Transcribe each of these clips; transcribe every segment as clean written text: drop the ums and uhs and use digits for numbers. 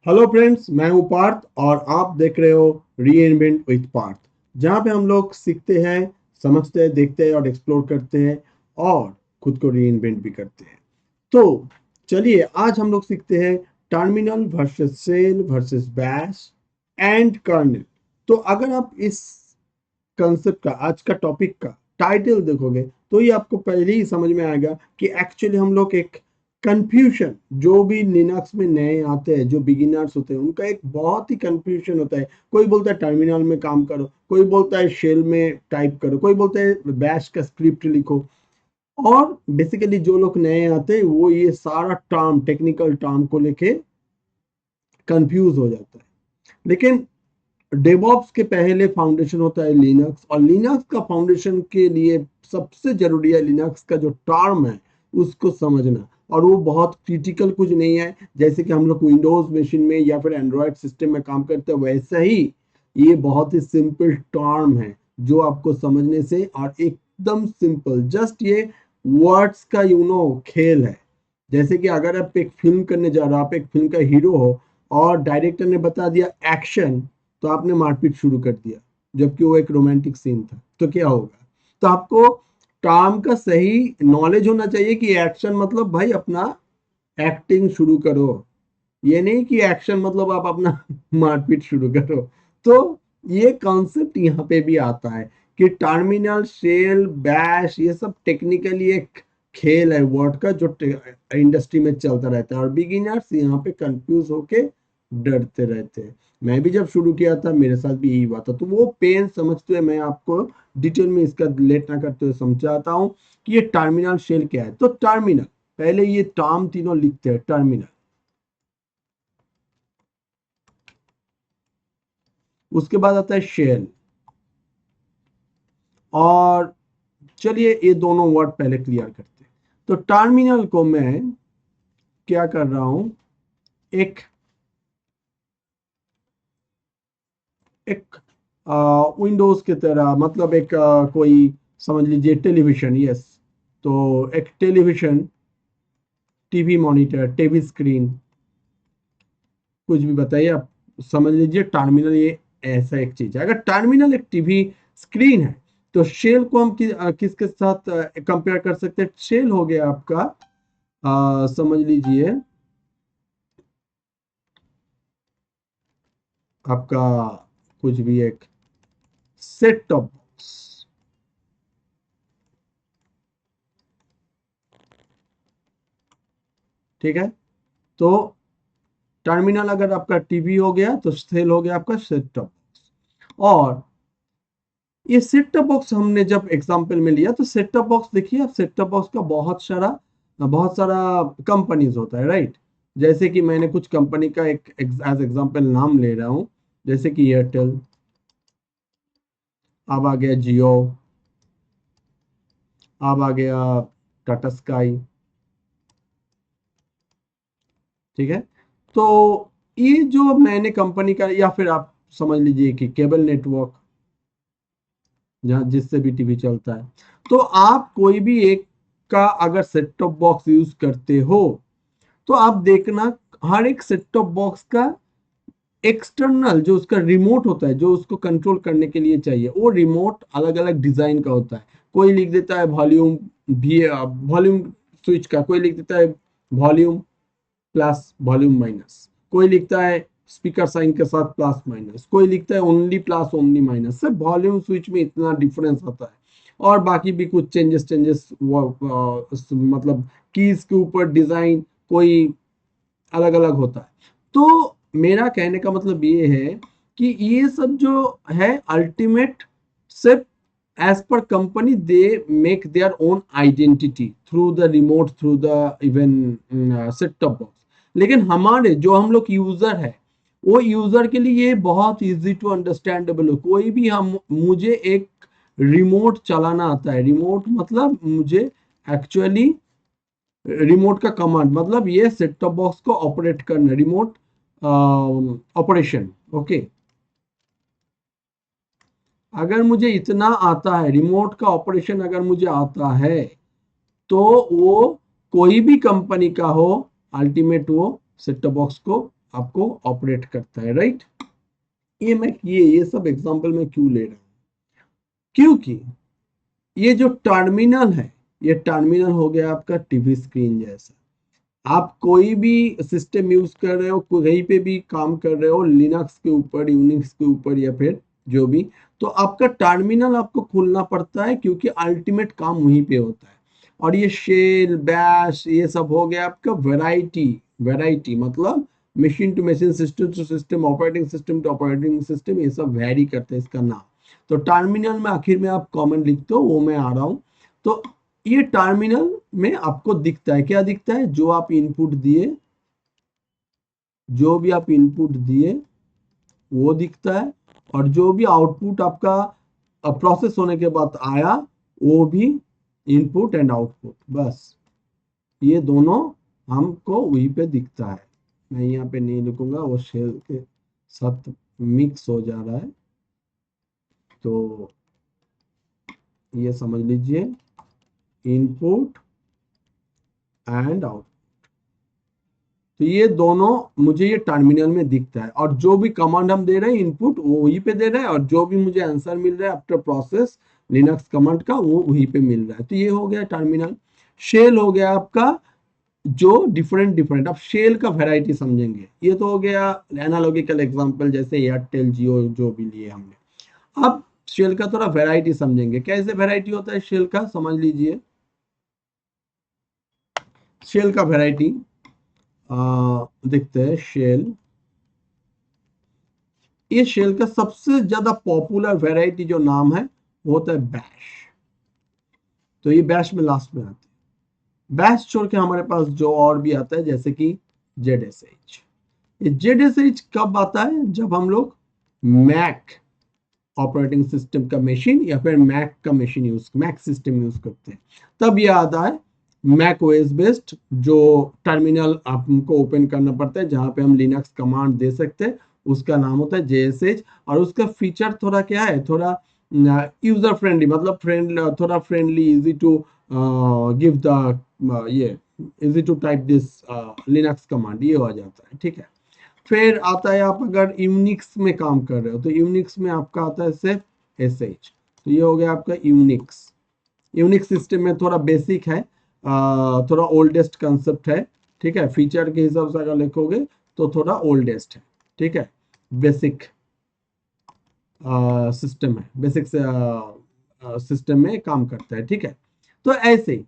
Hello friends, मैं हूं पार्थ और आप देख रहे हो रीइन्वेंट विथ पार्थ, जहां पे हम लोग सीखते हैं, समझते हैं, देखते हैं और एक्सप्लोर करते हैं और खुद को रीइन्वेंट भी करते हैं। तो चलिए आज हम लोग सीखते हैं terminal versus shell versus bash and kernel. तो अगर आप इस कंसेप्ट का, आज का टॉपिक का टाइटल देखोगे तो ये आपको पहले ही समझ में आएगा कि एक्चुअली हम लोग एक कंफ्यूजन, जो भी लिनक्स में नए आते हैं, जो बिगिनर्स होते हैं, उनका एक बहुत ही कंफ्यूजन होता है। कोई बोलता है टर्मिनल में काम करो, कोई बोलता है शेल में टाइप करो, कोई बोलता है बैश का स्क्रिप्ट लिखो। और बेसिकली जो लोग नए आते हैं वो ये सारा टर्म, टेक्निकल टर्म को लेके कंफ्यूज हो जाता है। लेकिन डेवऑप्स के पहले फाउंडेशन होता है लिनक्स, और लिनक्स का फाउंडेशन के लिए सबसे जरूरी है लिनक्स का जो टर्म है उसको समझना। और वो बहुत क्रिटिकल कुछ नहीं है, जैसे कि हम लोग विंडोज मशीन में या फिर एंड्रॉयड सिस्टम में काम करते हैं वैसा ही ये बहुत ही सिंपल टर्म है जो आपको समझने से, और एकदम सिंपल, जस्ट ये वर्ड्स का खेल है। जैसे कि अगर आप एक फिल्म करने जा रहे हो, आप एक फिल्म का हीरो हो और डायरेक्टर ने बता दिया एक्शन, तो आपने मारपीट शुरू कर दिया जबकि वो एक रोमांटिक सीन था, तो क्या होगा? तो आपको टर्म का सही नॉलेज होना चाहिए कि एक्शन मतलब भाई अपना एक्टिंग शुरू करो, ये नहीं कि एक्शन मतलब आप अपना मारपीट शुरू करो। तो ये कॉन्सेप्ट यहाँ पे भी आता है कि टर्मिनल, शेल, बैश, ये सब टेक्निकली एक खेल है वर्ड का जो इंडस्ट्री में चलता रहता है, और बिगिनर्स यहाँ पे कंफ्यूज होके डरते रहते हैं। मैं भी जब शुरू किया था मेरे साथ भी यही हुआ था, तो वो पेन समझते हुए मैं आपको डिटेल में इसका लेट ना करते हुए समझाता हूँ कि ये टर्मिनल शेल क्या है। तो टर्मिनल, पहले ये टर्म तीनों लिखते हैं टर्मिनल, उसके बाद आता है शेल। और चलिए ये दोनों वर्ड पहले क्लियर करते हैं। तो टर्मिनल को मैं क्या कर रहा हूं, एक एक विंडोज की तरह, मतलब एक कोई समझ लीजिए टेलीविजन, यस। तो एक television, TV monitor, TV screen, कुछ भी बताइए आप, समझ लीजिए टर्मिनल ये ऐसा एक चीज है। अगर टर्मिनल एक टीवी स्क्रीन है तो शेल को हम किसके साथ कंपेयर कर सकते हैं? शेल हो गया आपका, समझ लीजिए आपका कुछ भी एक सेट टॉप बॉक्स, ठीक है। तो टर्मिनल अगर आपका टीवी हो गया तो सेल हो गया आपका सेट टॉप बॉक्स। और ये सेट टॉप बॉक्स हमने जब एग्जांपल में लिया तो सेट टॉप बॉक्स देखिए, आप सेट टॉप बॉक्स का बहुत सारा कंपनीज होता है, राइट। जैसे कि मैंने कुछ कंपनी का एक एज एग्जांपल नाम ले रहा हूं, जैसे कि एयरटेल, अब आ गया जियो, अब आ गया टाटा स्काई, ठीक है। तो ये जो मैंने कंपनी का, या फिर आप समझ लीजिए कि केबल नेटवर्क, जहाँ जिससे भी टीवी चलता है, तो आप कोई भी एक का अगर सेट टॉप बॉक्स यूज करते हो तो आप देखना हर एक सेट टॉप बॉक्स का एक्सटर्नल जो उसका रिमोट होता है, जो उसको कंट्रोल करने के लिए चाहिए, वो रिमोट अलग अलग डिजाइन का होता है। कोई लिख देता है वॉल्यूम, भी वॉल्यूम स्विच का, कोई लिख देता है वॉल्यूम प्लस वॉल्यूम माइनस, कोई लिखता है स्पीकर साइन के साथ प्लस माइनस, कोई लिखता है ओनली प्लस ओनली माइनस। सब वॉल्यूम स्विच में इतना डिफरेंस आता है। और बाकी भी कुछ चेंजेस चेंजेस मतलब कीज के ऊपर डिजाइन कोई अलग अलग होता है। तो मेरा कहने का मतलब ये है कि ये सब जो है अल्टीमेट, सिर्फ as per company they make their own identity through the remote, through the even set top box. लेकिन हमारे जो हम लोग यूजर है, वो यूजर के लिए ये बहुत इजी टू अंडरस्टैंडेबल हो। कोई भी हम, मुझे एक रिमोट चलाना आता है, रिमोट मतलब मुझे एक्चुअली रिमोट का कमांड, मतलब ये सेट टॉप बॉक्स को ऑपरेट करना, रिमोट ऑपरेशन, ओके। अगर मुझे इतना आता है, रिमोट का ऑपरेशन अगर मुझे आता है, तो वो कोई भी कंपनी का हो, अल्टीमेट वो सेट टॉप बॉक्स को आपको ऑपरेट करता है, राइट। ये सब एग्जांपल मैं क्यों ले रहा हूं, क्योंकि ये जो टर्मिनल है, ये टर्मिनल हो गया आपका टीवी स्क्रीन जैसा। आप कोई भी सिस्टम यूज कर रहे हो, कहीं पे भी काम कर रहे हो, लिनक्स के ऊपर, यूनिक्स के ऊपर, या फिर जो भी, तो आपका टर्मिनल आपको खोलना पड़ता है, क्योंकि अल्टीमेट काम वहीं पे होता है। और ये शेल, बैश, ये सब हो गया आपका वैरायटी। वैरायटी मतलब machine to machine, system to system, operating system to operating system, ये सब वैरी करते हैं इसका नाम। तो टर्मिनल में आखिर में आप कॉमन लिखते हो, वो मैं आ रहा हूं। तो ये टर्मिनल में आपको दिखता है, क्या दिखता है, जो आप इनपुट दिए, जो भी आप इनपुट दिए वो दिखता है, और जो भी आउटपुट आपका प्रोसेस होने के बाद आया वो भी इनपुट एंड आउटपुट, बस ये दोनों हमको वहीं पे दिखता है। मैं यहाँ पे नहीं लिखूंगा, वो शेल के साथ मिक्स हो जा रहा है, तो ये समझ लीजिए, इनपुट एंड आउटपुट। तो ये दोनों मुझे ये टर्मिनल में दिखता है, और जो भी कमांड हम दे रहे हैं इनपुट वो वहीं पे दे रहे हैं, और जो भी मुझे आंसर मिल रहा है आफ्टर प्रोसेस लिनक्स कमांड का, वो वहीं पे मिल रहा है। तो ये हो गया टर्मिनल। शेल हो गया आपका जो डिफरेंट डिफरेंट, अब शेल का वैरायटी समझेंगे। ये तो हो गया एनालॉजिकल एग्जांपल, जैसे एयरटेल, जियो, जो भी लिए हमने। अब शेल का थोड़ा वैरायटी समझेंगे, कैसे वैरायटी होता है शेल का, समझ लीजिए। शेल का वैरायटी देखते हैं। शेल, ये शेल का सबसे ज्यादा पॉपुलर वैरायटी जो नाम है वो होता है बैश। तो ये बैश में लास्ट में आते हैं। बैश छोड़ के हमारे पास जो और भी आता है, जैसे कि ZSH। ये ZSH कब आता है, जब हम लोग मैक ऑपरेटिंग सिस्टम का मशीन, या फिर मैक का machine use, Mac system use करते हैं, तब ये आता है। मैक ओएस बेस्ड जो टर्मिनल आपको ओपन करना पड़ता है, जहां पे हम लिनक्स कमांड दे सकते हैं, उसका नाम होता है JSH। और उसका फीचर थोड़ा क्या है, थोड़ा यूजर फ्रेंडली, मतलब थोड़ा friendly, easy to give the ये easy to type this Linux command, ये हो जाता है, ठीक है। फिर आता है, आप अगर यूनिक्स में काम कर रहे हो, तो यूनिक्स में आपका आता है सिर्फ SH। तो ये हो गया आपका यूनिक्स। यूनिक्स सिस्टम में थोड़ा बेसिक है, थोड़ा ओल्डेस्ट कंसेप्ट है, ठीक है। फीचर के हिसाब से अगर लिखोगे तो थोड़ा ओल्डेस्ट है, ठीक है। बेसिक सिस्टम है, बेसिक सिस्टम में काम करता है, ठीक है। तो ऐसे ही,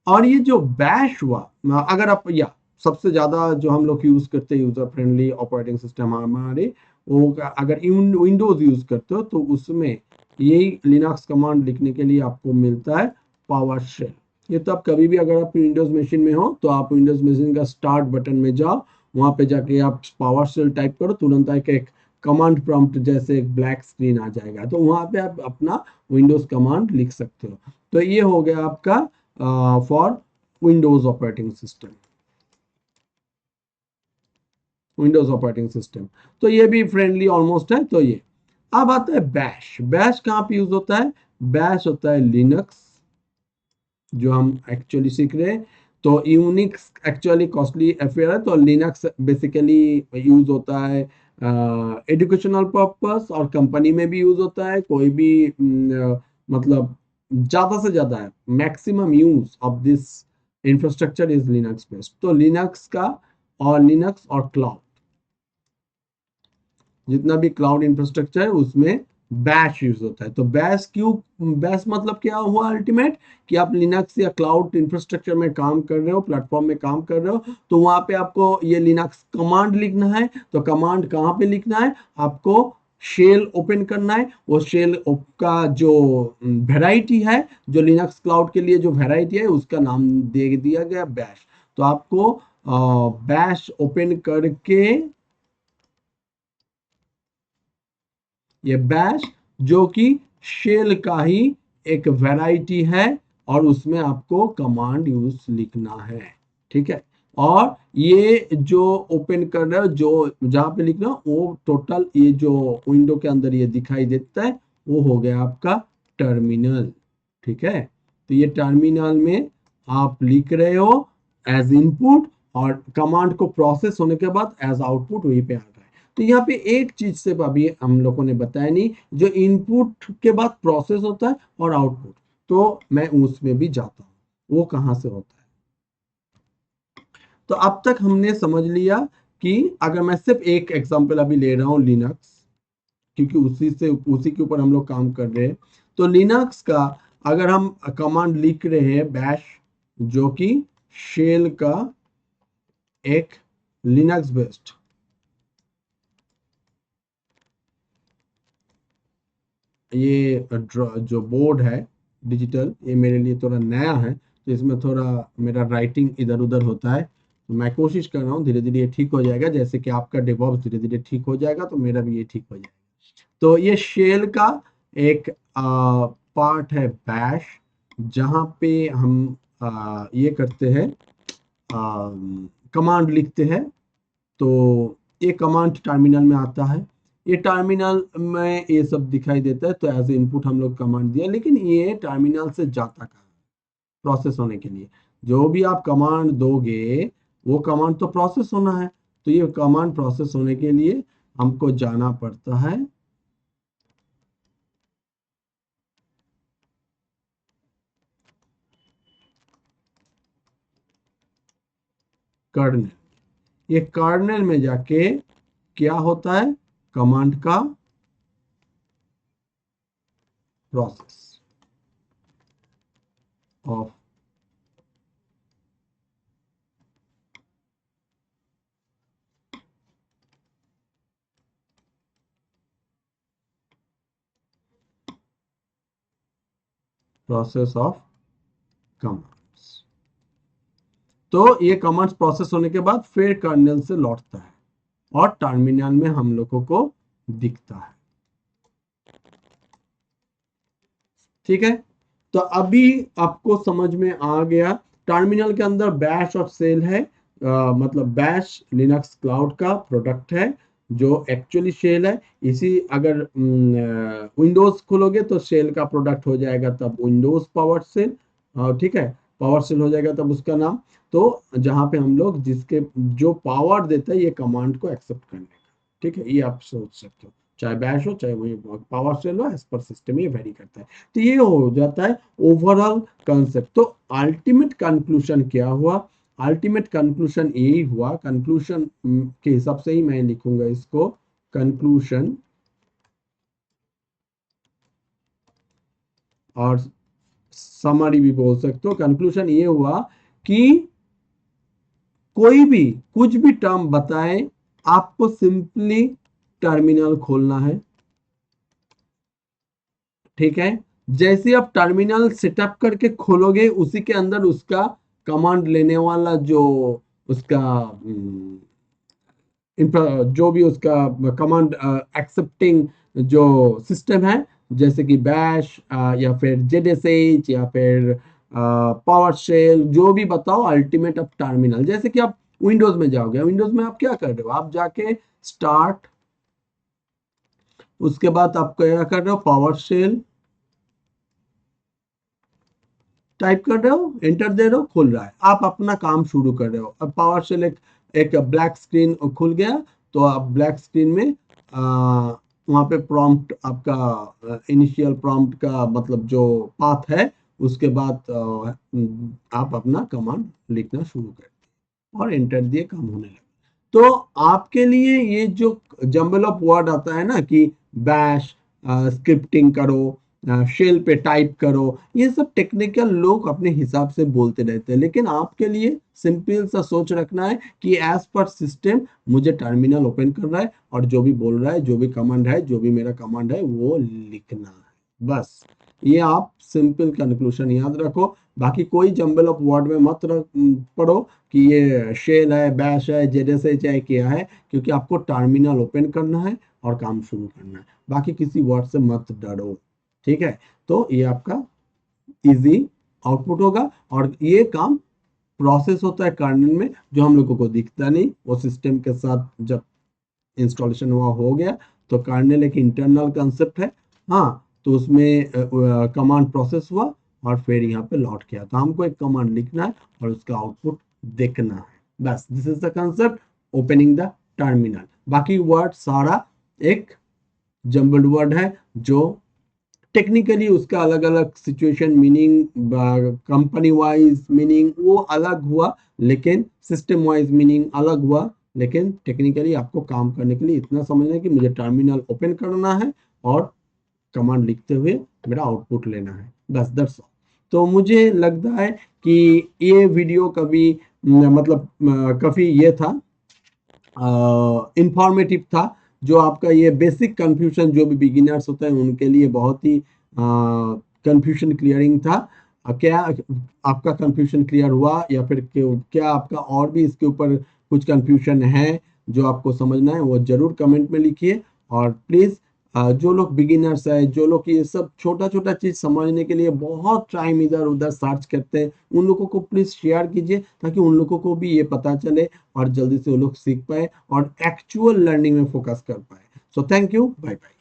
और ये जो बैश हुआ, अगर आप, या सबसे ज्यादा जो हम लोग यूज करते हैं यूजर फ्रेंडली ऑपरेटिंग सिस्टम हमारे, वो अगर विंडोज यूज करते हो तो उसमें यही लिनक्स कमांड लिखने के लिए आपको मिलता है पावर शेल। ये तो आप कभी भी, अगर आप विंडोज मशीन में हो तो आप विंडोज मशीन का स्टार्ट बटन में जाओ, वहां पे जाके आप पावर शेल टाइप करो, तुरंत एक कमांड प्रॉम्प्ट जैसे एक ब्लैक स्क्रीन आ जाएगा, तो वहां पे आप अपना विंडोज कमांड लिख सकते हो। तो ये हो गया आपका for Windows operating system, Windows operating system. तो ये भी फ्रेंडली ऑलमोस्ट है। तो ये, अब आता है बैश। बैश कहाँ पे यूज होता है, बैश होता है लिनक्स, जो हम एक्चुअली सीख रहे हैं। तो यूनिक्स एक्चुअली कॉस्टली अफेयर है, तो लिनक्स बेसिकली यूज होता है एजुकेशनल पर्पस, और कंपनी में भी यूज होता है। कोई भी मतलब ज्यादा से ज्यादा है, maximum use of this infrastructure is Linux based. तो लिनक्स का, और लिनक्स और क्लाउड, जितना भी क्लाउड इंफ्रास्ट्रक्चर है उसमें बैश यूज होता है। तो बैश क्यों, बैश मतलब क्या हुआ अल्टीमेट, कि आप लिनक्स या क्लाउड इंफ्रास्ट्रक्चर में काम कर रहे हो, प्लेटफॉर्म में काम कर रहे हो, तो वहां पे आपको ये लिनक्स कमांड लिखना है। तो कमांड कहाँ पे लिखना है, आपको शेल ओपन करना है। वो शेल का जो वेराइटी है, जो लिनक्स क्लाउड के लिए जो वेराइटी है, उसका नाम दे दिया गया बैश। तो आपको बैश ओपन करके, ये बैश जो कि शेल का ही एक वैरायटी है, और उसमें आपको कमांड यूज लिखना है, ठीक है। और ये जो ओपन कर रहे हो, जो जहां पे लिख रहे हो, वो टोटल ये जो विंडो के अंदर ये दिखाई देता है, वो हो गया आपका टर्मिनल, ठीक है। तो ये टर्मिनल में आप लिख रहे हो एज इनपुट, और कमांड को प्रोसेस होने के बाद एज आउटपुट वहीं पे आ रहा है। तो यहाँ पे एक चीज से अभी हम लोगों ने बताया नहीं, जो इनपुट के बाद प्रोसेस होता है और आउटपुट, तो मैं उसमें भी जाता हूँ, वो कहाँ से होता है। तो अब तक हमने समझ लिया कि अगर मैं सिर्फ एक एग्जांपल अभी ले रहा हूँ लिनक्स, क्योंकि उसी के ऊपर हम लोग काम कर रहे हैं। तो लिनक्स का अगर हम कमांड लिख रहे हैं बैश, जो कि शेल का एक लिनक्स बेस्ड ये जो बोर्ड है डिजिटल, ये मेरे लिए थोड़ा नया है, तो इसमें थोड़ा मेरा राइटिंग इधर उधर होता है, तो मैं कोशिश कर रहा हूँ, धीरे धीरे ये ठीक हो जाएगा। जैसे कि आपका डेवॉप्स धीरे धीरे ठीक हो जाएगा, तो मेरा भी ये ठीक हो जाएगा। तो ये शेल का एक पार्ट है बैश, जहाँ पे हम ये करते हैं, कमांड लिखते हैं। तो ये कमांड टर्मिनल में आता है, ये टर्मिनल में ये सब दिखाई देता है, तो एज इनपुट हम लोग कमांड दिया, लेकिन ये टर्मिनल से जाता कहाँ, प्रोसेस होने के लिए जो भी आप कमांड दोगे वो कमांड तो प्रोसेस होना है, तो ये कमांड प्रोसेस होने के लिए हमको जाना पड़ता है कर्नेल। ये कर्नेल में जाके क्या होता है, कमांड का process of process of commands. तो ये कमांड्स प्रोसेस होने के बाद फिर कर्नेल से लौटता है और टर्मिनल में हम लोगों को दिखता है। ठीक है, तो अभी आपको समझ में आ गया, टर्मिनल के अंदर बैश और सेल है। मतलब बैश लिनक्स क्लाउड का प्रोडक्ट है जो एक्चुअली शेल है। इसी अगर विंडोज खोलोगे तो शेल का प्रोडक्ट हो जाएगा तब विंडोज पावर सेल, ठीक है, पावर सेल हो जाएगा तब उसका नाम। तो जहां पे हम लोग जिसके जो पावर देता है ये कमांड को एक्सेप्ट करने का, ठीक है, ये आप सोच सकते हो, चाहे बैश हो चाहे वही पावर सेल हो, एज पर सिस्टम ये वेरी करता है। तो ये हो जाता है ओवरऑल कंसेप्ट। तो अल्टीमेट कंक्लूजन क्या हुआ, अल्टीमेट कंक्लूजन यही हुआ, कंक्लूजन के हिसाब से ही मैं लिखूंगा इसको, कंक्लूजन और समरी भी बोल सकते हो। कंक्लूजन ये हुआ कि कोई भी कुछ भी टर्म बताए, आपको सिंपली टर्मिनल खोलना है, ठीक है। जैसे आप टर्मिनल सेटअप करके खोलोगे उसी के अंदर उसका कमांड लेने वाला जो उसका जो भी उसका कमांड एक्सेप्टिंग जो सिस्टम है, जैसे कि बैश या फिर जेडएसएच या फिर पावर शेल, जो भी बताओ, अल्टीमेट ऑफ टर्मिनल। जैसे कि आप विंडोज में जाओगे, विंडोज में आप क्या कर रहे हो, आप जाके स्टार्ट, उसके बाद आप क्या कर रहे हो, पावर शेल टाइप कर रहे हो, एंटर दे रहे हो, खुल रहा है, आप अपना काम शुरू कर रहे हो। अब पावर शेल एक ब्लैक स्क्रीन खुल गया, तो आप ब्लैक स्क्रीन में वहां पे प्रॉम्प्ट आपका इनिशियल प्रॉम्प्ट का मतलब जो पाथ है, उसके बाद आप अपना कमांड लिखना शुरू कर और एंटर दिए, काम होने लगा। तो आपके लिए ये जो जंबल ऑफ वर्ड आता है ना कि बैश स्क्रिप्टिंग करो, शेल पे टाइप करो, ये सब टेक्निकल लोग अपने हिसाब से बोलते रहते हैं, लेकिन आपके लिए सिंपल सा सोच रखना है कि एज पर सिस्टम मुझे टर्मिनल ओपन करना है और जो भी बोल रहा है, जो भी कमांड है, जो भी मेरा कमांड है वो लिखना है, बस। ये आप सिंपल कंक्लूजन याद रखो, बाकी कोई जंबल ऑफ वर्ड में मत पढ़ो कि ये शेल है, बैश है, जेडएसएच है, क्या है, क्योंकि आपको टर्मिनल ओपन करना है और काम शुरू करना है, बाकी किसी वर्ड से मत डरो, ठीक है। तो ये आपका इजी आउटपुट होगा, और ये काम प्रोसेस होता है कर्नल में, जो हम लोगों को दिखता नहीं, वो सिस्टम के साथ जब इंस्टॉलेशन हुआ हो गया, तो कर्नल एक इंटरनल कंसेप्ट है, हाँ, तो उसमें कमांड प्रोसेस हुआ और फिर यहाँ पे लौट गया, तो हमको एक कमांड लिखना है और उसका आउटपुट देखना है। बस this is the concept opening the terminal. बाकी वर्ड सारा एक जम्बल्ड वर्ड है जो टेक्निकली उसका अलग अलग situation meaning, company wise meaning वो अलग हुआ, लेकिन सिस्टम वाइज मीनिंग अलग हुआ, लेकिन टेक्निकली आपको काम करने के लिए इतना समझना है कि मुझे टर्मिनल ओपन करना है और कमांड लिखते हुए मेरा आउटपुट लेना है, बस दैट्स ऑल। तो मुझे लगता है कि ये वीडियो कभी मतलब काफी ये था इंफॉर्मेटिव था, जो आपका ये बेसिक कंफ्यूजन जो भी बिगिनर्स होते हैं उनके लिए बहुत ही कंफ्यूजन क्लियरिंग था। क्या आपका कंफ्यूजन क्लियर हुआ, या फिर क्या आपका और भी इसके ऊपर कुछ कंफ्यूजन है जो आपको समझना है, वो जरूर कमेंट में लिखिए। और प्लीज जो लोग बिगिनर्स है, जो लोग ये सब छोटा छोटा चीज समझने के लिए बहुत टाइम इधर उधर सर्च करते हैं, उन लोगों को प्लीज शेयर कीजिए ताकि उन लोगों को भी ये पता चले और जल्दी से वो लोग सीख पाए और एक्चुअल लर्निंग में फोकस कर पाए। So thank you, bye bye.